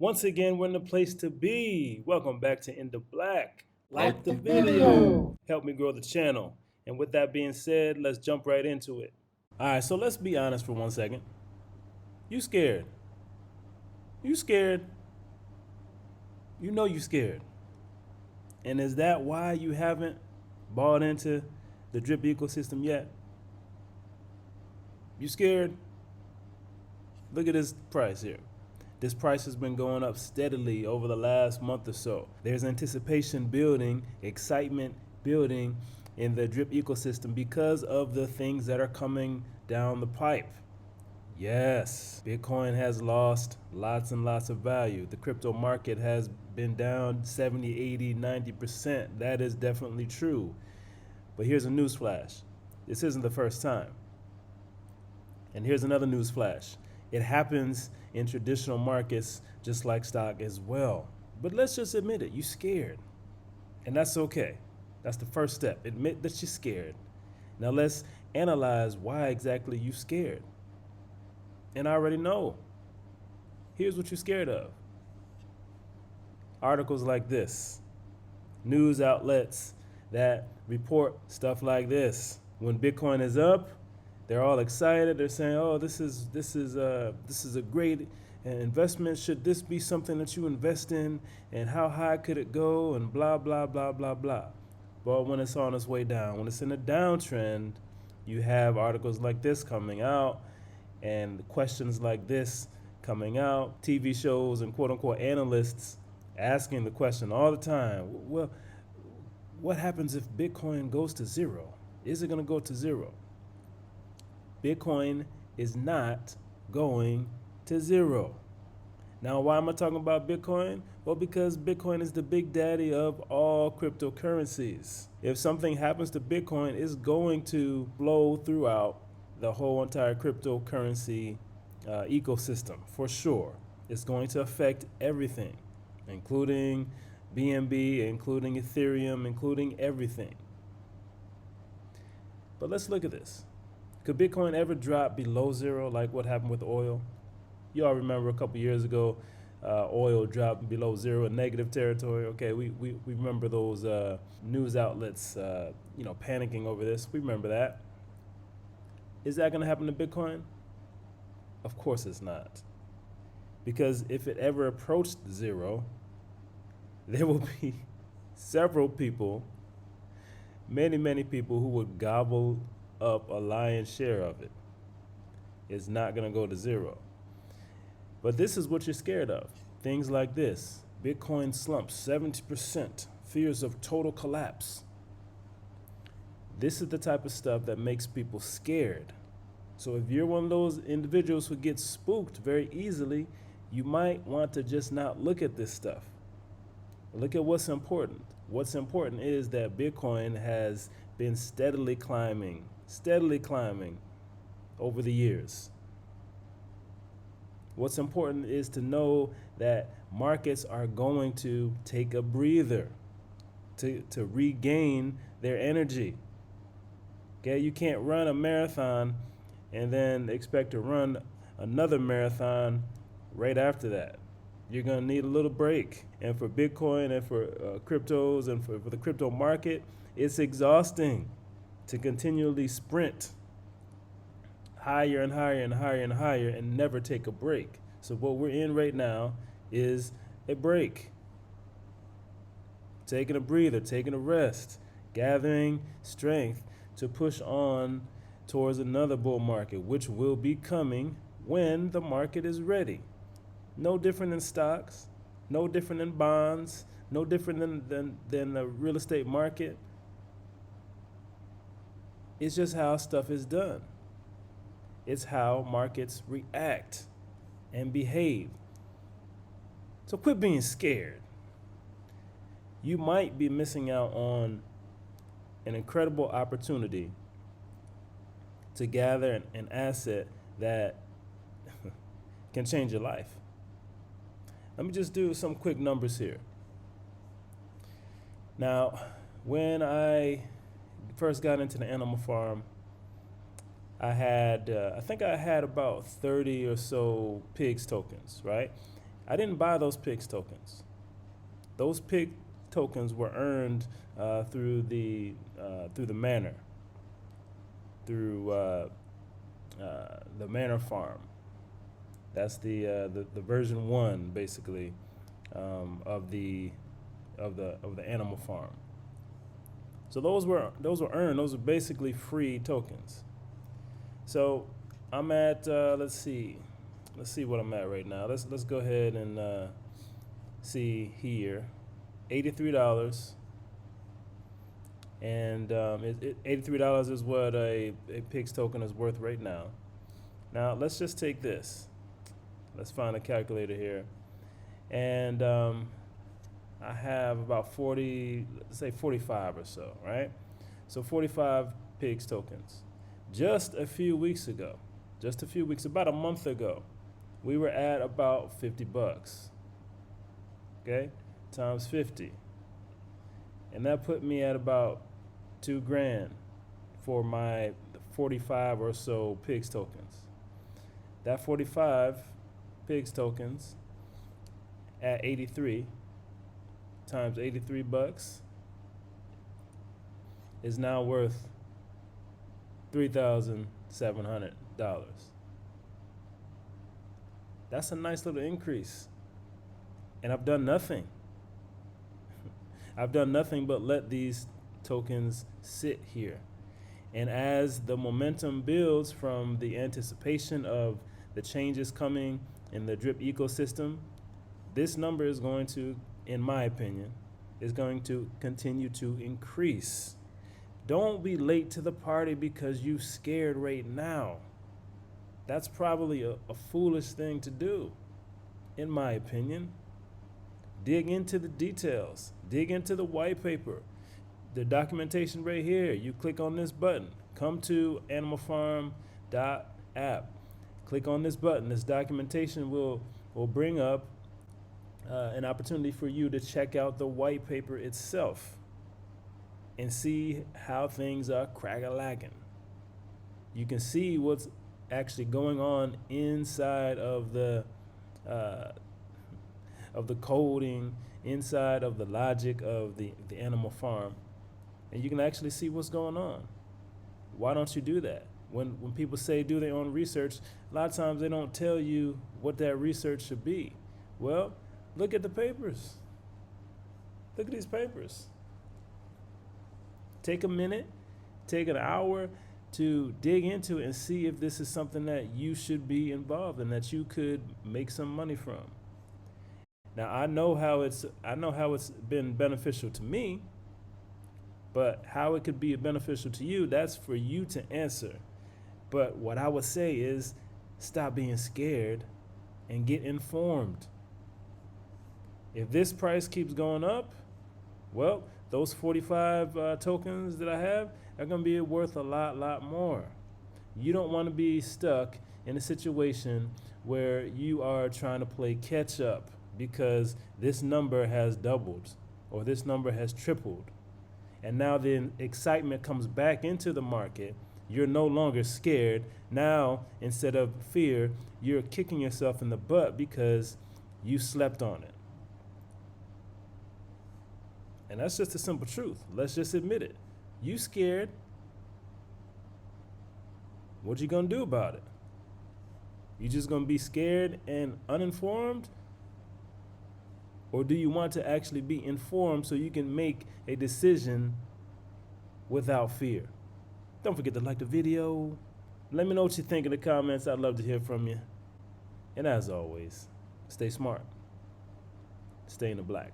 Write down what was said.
Once again, we're in the place to be. Welcome back to In the Black. Like the video. Help me grow the channel. And with that being said, let's jump right into it. All right, so let's be honest for 1 second. You scared. You scared. You know you scared. And is that why you haven't bought into the drip ecosystem yet? You scared? Look at this price here. This price has been going up steadily over the last month or so. There's anticipation building, excitement building in the drip ecosystem because of the things that are coming down the pipe. Yes, Bitcoin has lost lots and lots of value. The crypto market has been down 70, 80, 90%. That is definitely true. But here's a news flash. This isn't the first time. And here's another news flash. It happens in traditional markets just like stock as well. But let's just admit it, you're scared. And that's okay. That's the first step. Admit that you're scared. Now let's analyze why exactly you're scared. And I already know. Here's what you're scared of. Articles like this, news outlets that report stuff like this. When Bitcoin is up, they're all excited. They're saying, "Oh, this is a great investment. Should this be something that you invest in? And how high could it go? And blah blah blah blah blah." But when it's on its way down, when it's in a downtrend, you have articles like this coming out, and questions like this coming out. TV shows and quote unquote analysts asking the question all the time. Well, what happens if Bitcoin goes to zero? Is it going to go to zero? Bitcoin is not going to zero. Now, why am I talking about Bitcoin? Well, because Bitcoin is the big daddy of all cryptocurrencies. If something happens to Bitcoin, it's going to flow throughout the whole entire cryptocurrency ecosystem for sure. It's going to affect everything, including BNB, including Ethereum, including everything. But let's look at this. Could Bitcoin ever drop below zero like what happened with oil? You all remember a couple years ago, oil dropped below zero in negative territory. Okay, we remember those news outlets, panicking over this. We remember that. Is that going to happen to Bitcoin? Of course it's not. Because if it ever approached zero, there will be several people, many people who would gobble up a lion's share of it. It's not going to go to zero. But this is what you're scared of. Things like this. Bitcoin slumps 70%, fears of total collapse. This is the type of stuff that makes people scared. So if you're one of those individuals who gets spooked very easily, you might want to just not look at this stuff. Look at what's important. What's important is that Bitcoin has been steadily climbing over the years. What's important is to know that markets are going to take a breather to regain their energy. Okay, you can't run a marathon and then expect to run another marathon right after that. You're gonna need a little break. And for Bitcoin and for cryptos and for the crypto market, it's exhausting to continually sprint higher and higher and higher and higher and never take a break. So what we're in right now is a break. Taking a breather, taking a rest, gathering strength to push on towards another bull market, which will be coming when the market is ready. No different than stocks, no different than bonds, no different than the real estate market. It's just how stuff is done. It's how markets react and behave. So quit being scared. You might be missing out on an incredible opportunity to gather an asset that can change your life. Let me just do some quick numbers here. Now, when I first got into the animal farm, I think I had about 30 or so pigs tokens, right? I didn't buy those PIX tokens. Those PIX tokens were earned through the manor, through the manor farm. That's the version 1, basically, of the animal farm. So those were earned. Those are basically free tokens. So I'm at let's see what I'm at right now. Let's go ahead and see here, $83, and $83 is what a PIX token is worth right now. Now let's just take this. Let's find a calculator here, and I have about 40, let's say 45 or so, right? So 45 PIX tokens. Just a few weeks, about a month ago, we were at about $50. Okay, times 50, and that put me at about $2,000 for my 45 or so PIX tokens. That 45 PIX tokens at 83 times $83 is now worth $3,700. That's a nice little increase. And I've done nothing. I've done nothing but let these tokens sit here. And as the momentum builds from the anticipation of the changes coming in the drip ecosystem, this number is going to, in my opinion, is going to continue to increase. Don't be late to the party because you're scared right now. That's probably a foolish thing to do, in my opinion. Dig into the details. Dig into the white paper. The documentation right here. You click on this button. Come to animalfarm.app. Click on this button. This documentation will bring up an opportunity for you to check out the white paper itself and see how things are crack-a-lacking. You can see what's actually going on inside of the coding, inside of the logic of the animal farm, and you can actually see what's going on. Why don't you do that? When people say do their own research, a lot of times they don't tell you what that research should be. Well, look at the papers. Look at these papers. Take a minute, take an hour to dig into it and see if this is something that you should be involved in, that you could make some money from. Now I know how it's been beneficial to me, but how it could be beneficial to you, that's for you to answer. But what I would say is stop being scared and get informed. If this price keeps going up, well, those 45 tokens that I have are going to be worth a lot more. You don't want to be stuck in a situation where you are trying to play catch up because this number has doubled or this number has tripled. And now the excitement comes back into the market. You're no longer scared. Now, instead of fear, you're kicking yourself in the butt because you slept on it. And that's just the simple truth. Let's just admit it. You scared. What you gonna do about it? You just gonna be scared and uninformed? Or do you want to actually be informed so you can make a decision without fear? Don't forget to like the video. Let me know what you think in the comments. I'd love to hear from you. And as always, stay smart. Stay in the black.